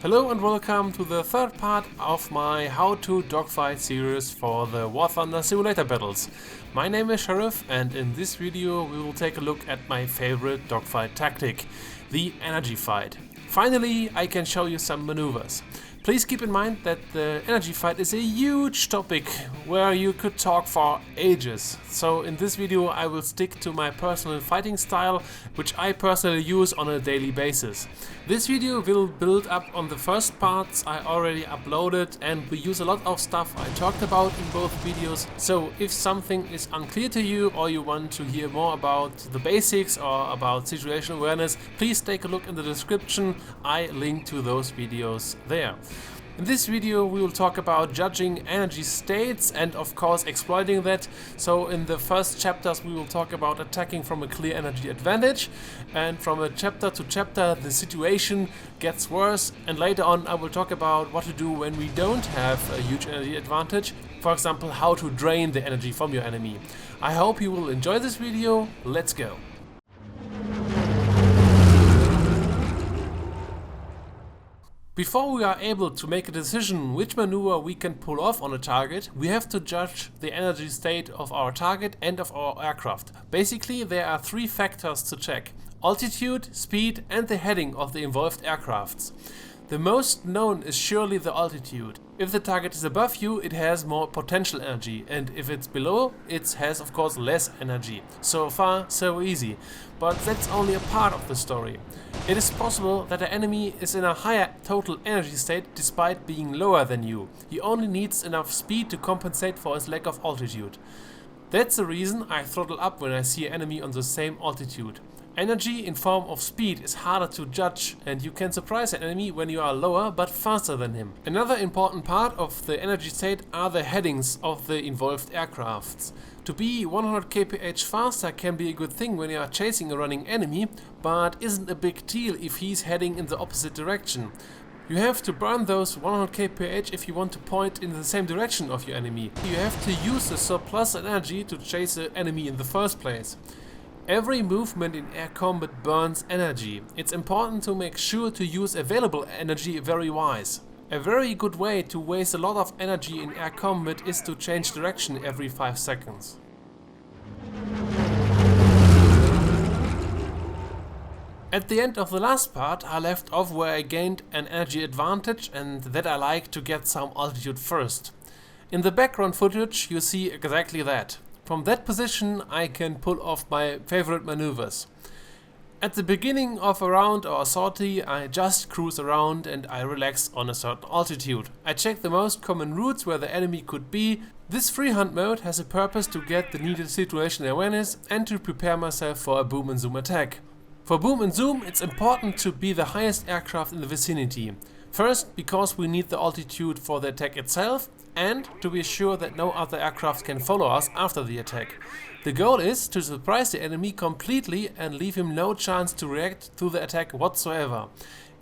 Hello and welcome to the third part of my How to Dogfight series for the War Thunder simulator battles. My name is Sheriff, and in this video we will take a look at my favorite dogfight tactic, the energy fight. Finally, I can show you some maneuvers. Please keep in mind that the energy fight is a huge topic where you could talk for ages. So in this video I will stick to my personal fighting style, which I personally use on a daily basis. This video will build up on the first parts I already uploaded, and we use a lot of stuff I talked about in both videos. So if something is unclear to you or you want to hear more about the basics or about situational awareness, please take a look in the description. I link to those videos there. In this video we will talk about judging energy states and of course exploiting that. So in the first chapters we will talk about attacking from a clear energy advantage, and from a chapter to chapter the situation gets worse, and later on I will talk about what to do when we don't have a huge energy advantage. For example, how to drain the energy from your enemy. I hope you will enjoy this video. Let's go! Before we are able to make a decision which maneuver we can pull off on a target, we have to judge the energy state of our target and of our aircraft. Basically, there are three factors to check: altitude, speed, and the heading of the involved aircrafts. The most known is surely the altitude. If the target is above you, it has more potential energy, and if it's below, it has of course less energy. So far, so easy. But that's only a part of the story. It is possible that the enemy is in a higher total energy state despite being lower than you. He only needs enough speed to compensate for his lack of altitude. That's the reason I throttle up when I see an enemy on the same altitude. Energy in form of speed is harder to judge, and you can surprise an enemy when you are lower but faster than him. Another important part of the energy state are the headings of the involved aircrafts. To be 100 kph faster can be a good thing when you are chasing a running enemy, but isn't a big deal if he's heading in the opposite direction. You have to burn those 100 kph if you want to point in the same direction of your enemy. You have to use the surplus energy to chase the enemy in the first place. Every movement in air combat burns energy. It's important to make sure to use available energy very wise. A very good way to waste a lot of energy in air combat is to change direction every 5 seconds. At the end of the last part I left off where I gained an energy advantage, and that I like to get some altitude first. In the background footage you see exactly that. From that position I can pull off my favorite maneuvers. At the beginning of a round or a sortie I just cruise around and I relax on a certain altitude. I check the most common routes where the enemy could be. This freehunt mode has a purpose to get the needed situational awareness and to prepare myself for a boom and zoom attack. For boom and zoom it's important to be the highest aircraft in the vicinity. First, because we need the altitude for the attack itself, and to be sure that no other aircraft can follow us after the attack. The goal is to surprise the enemy completely and leave him no chance to react to the attack whatsoever.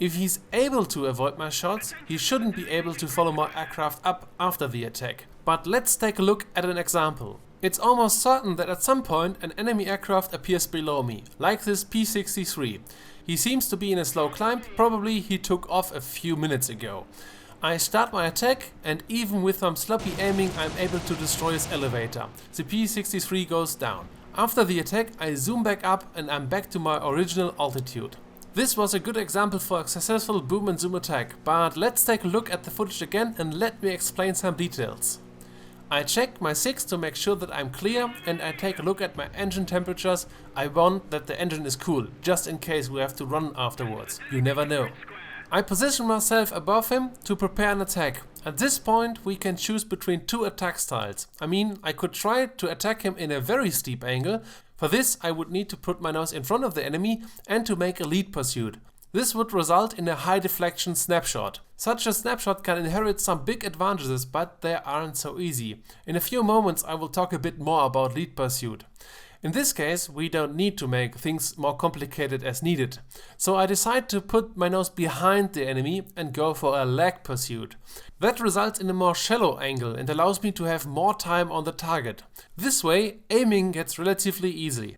If he's able to avoid my shots, he shouldn't be able to follow my aircraft up after the attack. But let's take a look at an example. It's almost certain that at some point an enemy aircraft appears below me, like this P-63. He seems to be in a slow climb, probably he took off a few minutes ago. I start my attack, and even with some sloppy aiming I'm able to destroy his elevator. The P-63 goes down. After the attack I zoom back up and I'm back to my original altitude. This was a good example for a successful boom and zoom attack, but let's take a look at the footage again and let me explain some details. I check my 6 to make sure that I'm clear, and I take a look at my engine temperatures. I want that the engine is cool, just in case we have to run afterwards. You never know. I position myself above him to prepare an attack. At this point we can choose between two attack styles. I could try to attack him in a very steep angle. For this I would need to put my nose in front of the enemy and to make a lead pursuit. This would result in a high deflection snapshot. Such a snapshot can inherit some big advantages, but they aren't so easy. In a few moments I will talk a bit more about lead pursuit. In this case we don't need to make things more complicated as needed. So I decide to put my nose behind the enemy and go for a lag pursuit. That results in a more shallow angle and allows me to have more time on the target. This way aiming gets relatively easy.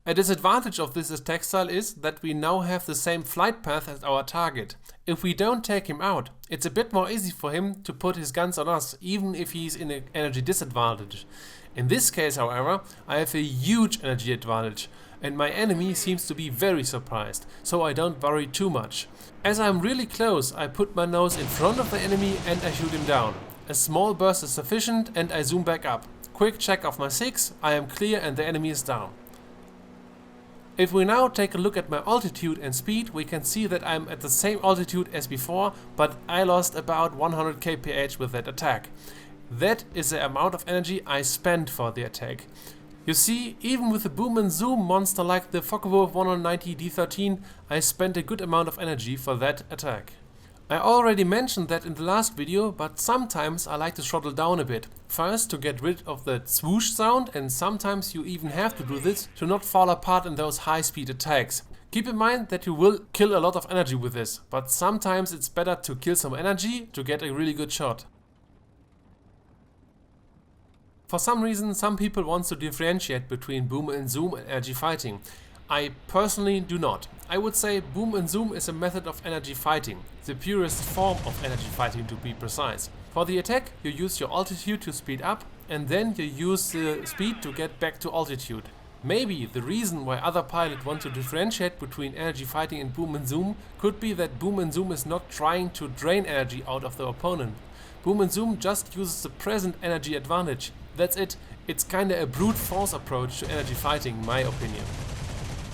A disadvantage of this attack style is that we now have the same flight path as our target. If we don't take him out, it's a bit more easy for him to put his guns on us, even if he's in an energy disadvantage. In this case, however, I have a huge energy advantage, and my enemy seems to be very surprised, so I don't worry too much. As I'm really close, I put my nose in front of the enemy and I shoot him down. A small burst is sufficient and I zoom back up. Quick check of my 6, I am clear and the enemy is down. If we now take a look at my altitude and speed, we can see that I'm at the same altitude as before, but I lost about 100 kph with that attack. That is the amount of energy I spent for the attack. You see, even with a boom and zoom monster like the Focke-Wulf 190 D13, I spent a good amount of energy for that attack. I already mentioned that in the last video, but sometimes I like to throttle down a bit. First to get rid of the swoosh sound, and sometimes you even have to do this to not fall apart in those high speed attacks. Keep in mind that you will kill a lot of energy with this, but sometimes it's better to kill some energy to get a really good shot. For some reason, some people want to differentiate between boom and zoom and energy fighting. I personally do not. I would say boom and zoom is a method of energy fighting, the purest form of energy fighting to be precise. For the attack, you use your altitude to speed up, and then you use the speed to get back to altitude. Maybe the reason why other pilots want to differentiate between energy fighting and boom and zoom could be that boom and zoom is not trying to drain energy out of the opponent. Boom and zoom just uses the present energy advantage. That's it. It's kinda a brute force approach to energy fighting, in my opinion.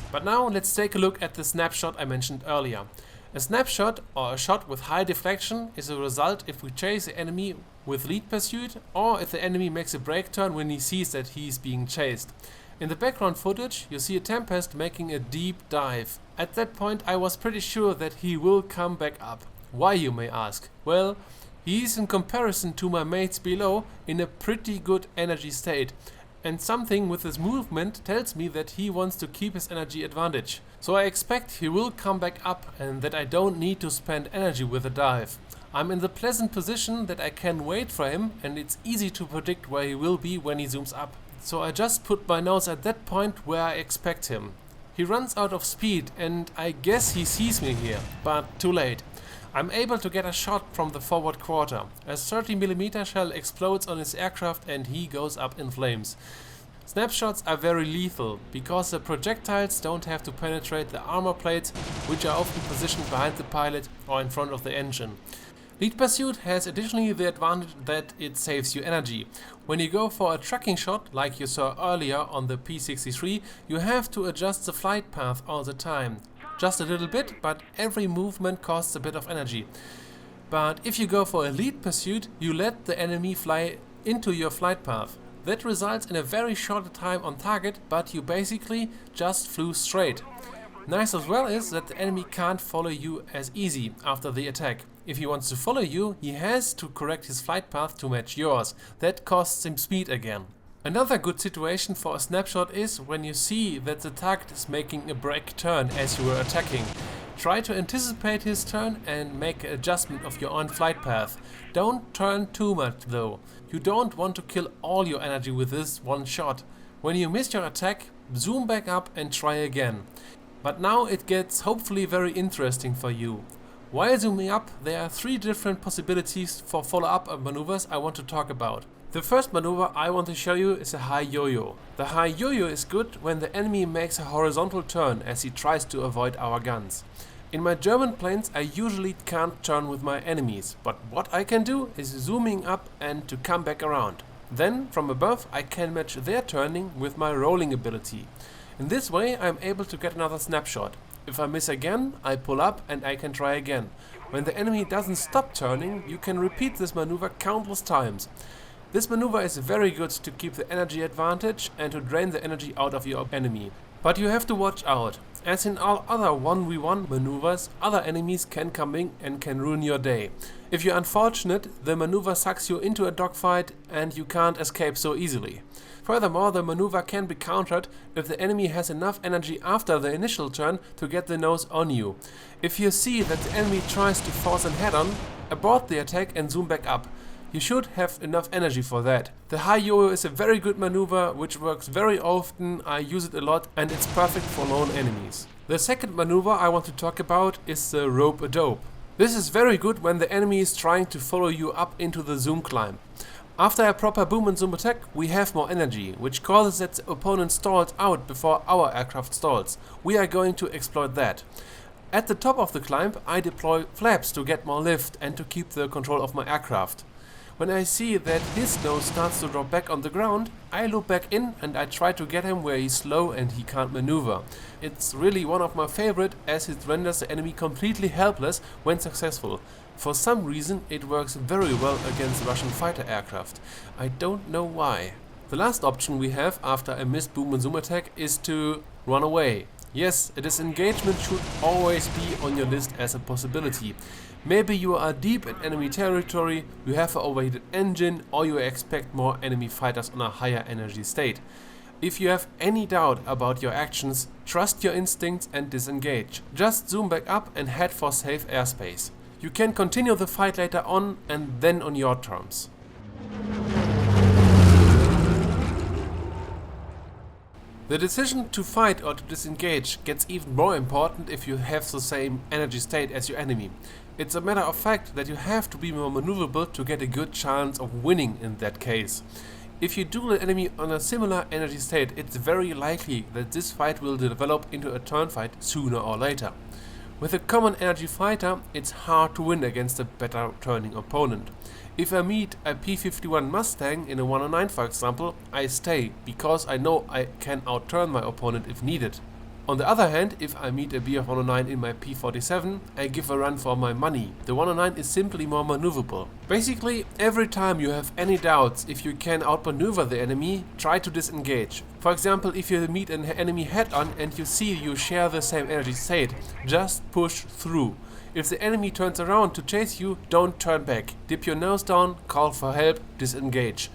But now let's take a look at the snapshot I mentioned earlier. A snapshot, or a shot with high deflection, is a result if we chase the enemy with lead pursuit, or if the enemy makes a brake turn when he sees that he is being chased. In the background footage you see a Tempest making a deep dive. At that point I was pretty sure that he will come back up. Why, you may ask? Well, he is, in comparison to my mates below, in a pretty good energy state. And something with his movement tells me that he wants to keep his energy advantage. So I expect he will come back up and that I don't need to spend energy with a dive. I'm in the pleasant position that I can wait for him, and it's easy to predict where he will be when he zooms up. So I just put my nose at that point where I expect him. He runs out of speed and I guess he sees me here, but too late. I'm able to get a shot from the forward quarter. A 30mm shell explodes on his aircraft and he goes up in flames. Snapshots are very lethal because the projectiles don't have to penetrate the armor plates, which are often positioned behind the pilot or in front of the engine. Lead pursuit has additionally the advantage that it saves you energy. When you go for a tracking shot, like you saw earlier on the P63, you have to adjust the flight path all the time. Just a little bit, but every movement costs a bit of energy. But if you go for a lead pursuit, you let the enemy fly into your flight path. That results in a very short time on target, but you basically just flew straight. Nice as well is that the enemy can't follow you as easy after the attack. If he wants to follow you, he has to correct his flight path to match yours. That costs him speed again. Another good situation for a snapshot is when you see that the target is making a brake turn as you are attacking. Try to anticipate his turn and make an adjustment of your own flight path. Don't turn too much though. You don't want to kill all your energy with this one shot. When you miss your attack, zoom back up and try again. But now it gets hopefully very interesting for you. While zooming up, there are 3 different possibilities for follow-up maneuvers I want to talk about. The first maneuver I want to show you is a high yo-yo. The high yo-yo is good when the enemy makes a horizontal turn as he tries to avoid our guns. In my German planes I usually can't turn with my enemies, but what I can do is zooming up and to come back around. Then from above I can match their turning with my rolling ability. In this way I am able to get another snapshot. If I miss again, I pull up and I can try again. When the enemy doesn't stop turning, you can repeat this maneuver countless times. This maneuver is very good to keep the energy advantage and to drain the energy out of your enemy. But you have to watch out. As in all other 1v1 maneuvers, other enemies can come in and can ruin your day. If you're unfortunate, the maneuver sucks you into a dogfight and you can't escape so easily. Furthermore, the maneuver can be countered if the enemy has enough energy after the initial turn to get the nose on you. If you see that the enemy tries to force an head-on, abort the attack and zoom back up. You should have enough energy for that. The high yo-yo is a very good maneuver which works very often, I use it a lot and it's perfect for lone enemies. The second maneuver I want to talk about is the rope-a-dope. This is very good when the enemy is trying to follow you up into the zoom climb. After a proper boom and zoom attack, we have more energy, which causes that the opponent stalls out before our aircraft stalls. We are going to exploit that. At the top of the climb, I deploy flaps to get more lift and to keep the control of my aircraft. When I see that his nose starts to drop back on the ground, I loop back in and I try to get him where he's slow and he can't maneuver. It's really one of my favorite as it renders the enemy completely helpless when successful. For some reason it works very well against Russian fighter aircraft. I don't know why. The last option we have after a missed boom and zoom attack is to run away. Yes, a disengagement should always be on your list as a possibility. Maybe you are deep in enemy territory, you have an overheated engine, or you expect more enemy fighters on a higher energy state. If you have any doubt about your actions, trust your instincts and disengage. Just zoom back up and head for safe airspace. You can continue the fight later on and then on your terms. The decision to fight or to disengage gets even more important if you have the same energy state as your enemy. It's a matter of fact that you have to be more maneuverable to get a good chance of winning in that case. If you duel an enemy on a similar energy state, it's very likely that this fight will develop into a turn fight sooner or later. With a common energy fighter, it's hard to win against a better turning opponent. If I meet a P-51 Mustang in a 109 for example, I stay, because I know I can outturn my opponent if needed. On the other hand, if I meet a Bf-109 in my P-47, I give a run for my money. The 109 is simply more maneuverable. Basically, every time you have any doubts if you can outmaneuver the enemy, try to disengage. For example, if you meet an enemy head-on and you see you share the same energy state, just push through. If the enemy turns around to chase you, don't turn back. Dip your nose down, call for help, disengage.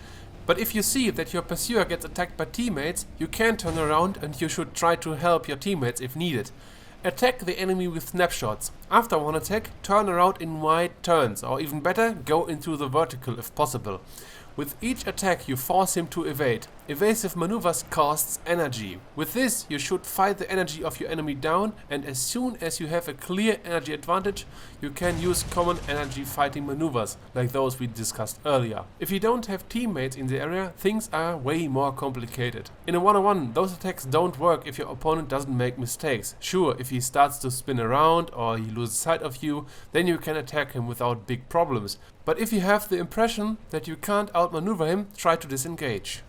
But if you see that your pursuer gets attacked by teammates, you can turn around and you should try to help your teammates if needed. Attack the enemy with snapshots. After one attack, turn around in wide turns, or even better, go into the vertical if possible. With each attack you force him to evade. Evasive maneuvers costs energy. With this you should fight the energy of your enemy down, and as soon as you have a clear energy advantage, you can use common energy fighting maneuvers, like those we discussed earlier. If you don't have teammates in the area, things are way more complicated. In a 1-on-1, those attacks don't work if your opponent doesn't make mistakes. Sure, if he starts to spin around or he loses sight of you, then you can attack him without big problems. But if you have the impression that you can't outmaneuver him, try to disengage.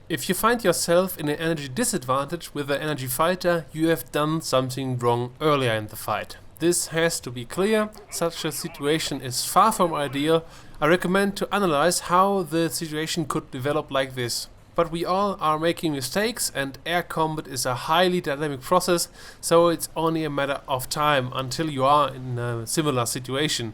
If you find yourself in an energy disadvantage with an energy fighter, you have done something wrong earlier in the fight. This has to be clear. Such a situation is far from ideal. I recommend to analyze how the situation could develop like this. But we all are making mistakes, and air combat is a highly dynamic process, so it's only a matter of time until you are in a similar situation.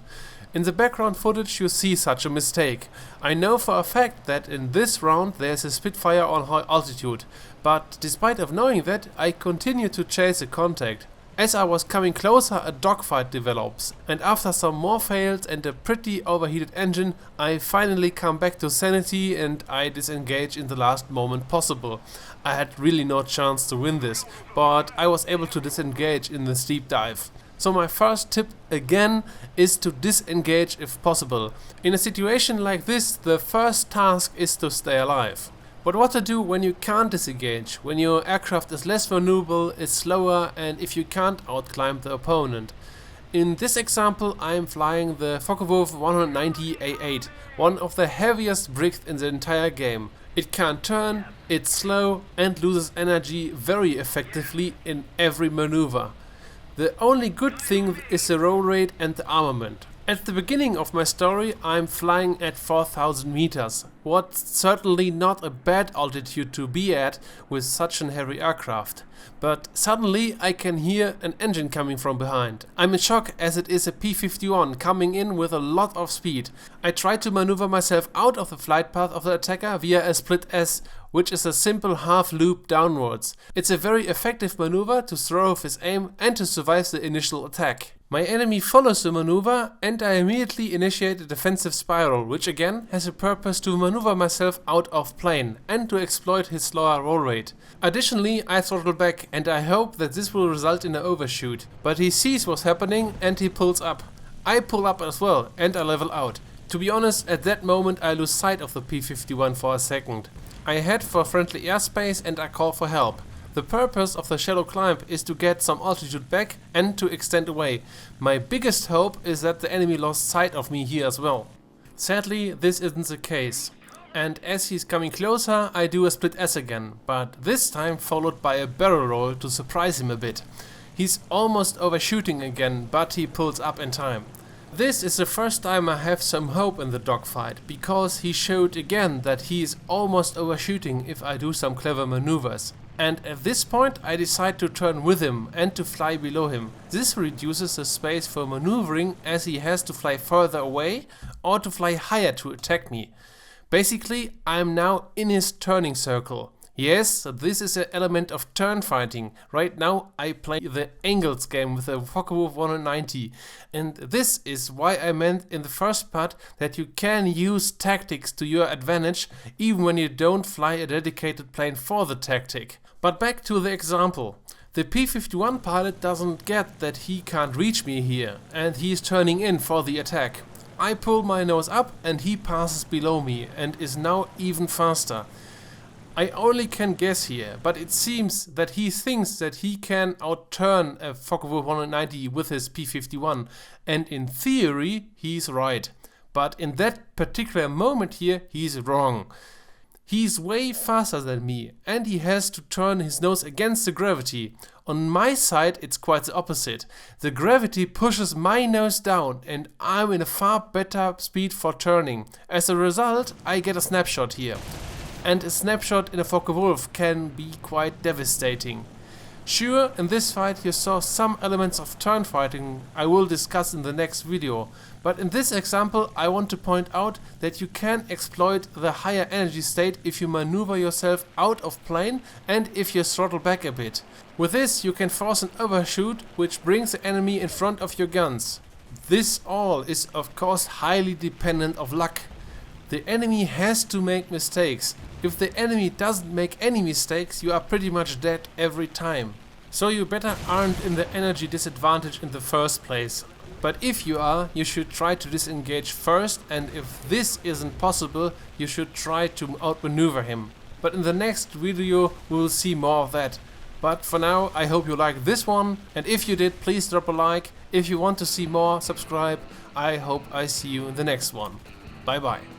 In the background footage you see such a mistake. I know for a fact that in this round there's a Spitfire on high altitude, but despite of knowing that, I continue to chase a contact. As I was coming closer, a dogfight develops, and after some more fails and a pretty overheated engine, I finally come back to sanity and I disengage in the last moment possible. I had really no chance to win this, but I was able to disengage in the steep dive. So my first tip again is to disengage if possible. In a situation like this, the first task is to stay alive. But what to do when you can't disengage, when your aircraft is less maneuverable, is slower, and if you can't outclimb the opponent? In this example I am flying the Focke-Wulf 190A8, one of the heaviest brigs in the entire game. It can't turn, it's slow and loses energy very effectively in every maneuver. The only good thing is the roll rate and the armament. At the beginning of my story I'm flying at 4000 meters, what's certainly not a bad altitude to be at with such an heavy aircraft. But suddenly I can hear an engine coming from behind. I'm in shock as it is a P-51 coming in with a lot of speed. I try to maneuver myself out of the flight path of the attacker via a split S, which is a simple half loop downwards. It's a very effective maneuver to throw off his aim and to survive the initial attack. My enemy follows the maneuver and I immediately initiate a defensive spiral, which again has a purpose to maneuver myself out of plane and to exploit his slower roll rate. Additionally, I throttle back and I hope that this will result in an overshoot, but he sees what's happening and he pulls up. I pull up as well and I level out. To be honest, at that moment I lose sight of the P-51 for a second. I head for friendly airspace and I call for help. The purpose of the shallow climb is to get some altitude back and to extend away. My biggest hope is that the enemy lost sight of me here as well. Sadly, this isn't the case. And as he's coming closer, I do a split S again, but this time followed by a barrel roll to surprise him a bit. He's almost overshooting again, but he pulls up in time. This is the first time I have some hope in the dogfight, because he showed again that he is almost overshooting if I do some clever maneuvers. And at this point I decide to turn with him and to fly below him. This reduces the space for maneuvering as he has to fly further away or to fly higher to attack me. Basically, I am now in his turning circle. Yes, this is an element of turn fighting. Right now I play the angles game with a Focke-Wulf 190, and this is why I meant in the first part that you can use tactics to your advantage even when you don't fly a dedicated plane for the tactic. But back to the example. The P-51 pilot doesn't get that he can't reach me here and he's turning in for the attack. I pull my nose up and he passes below me and is now even faster. I only can guess here, but it seems that he thinks that he can outturn a Focke-Wulf 190 with his P-51, and in theory he's right. But in that particular moment here, he's wrong. He's way faster than me and he has to turn his nose against the gravity. On my side it's quite the opposite. The gravity pushes my nose down and I'm in a far better speed for turning. As a result, I get a snapshot here. And a snapshot in a Focke-Wulf can be quite devastating. Sure, in this fight you saw some elements of turn fighting I will discuss in the next video, but in this example I want to point out that you can exploit the higher energy state if you maneuver yourself out of plane and if you throttle back a bit. With this you can force an overshoot which brings the enemy in front of your guns. This all is of course highly dependent of luck. The enemy has to make mistakes. If the enemy doesn't make any mistakes, you are pretty much dead every time. So you better aren't in the energy disadvantage in the first place. But if you are, you should try to disengage first, and if this isn't possible, you should try to outmaneuver him. But in the next video we will see more of that. But for now, I hope you liked this one, and if you did, please drop a like. If you want to see more, subscribe. I hope I see you in the next one. Bye bye.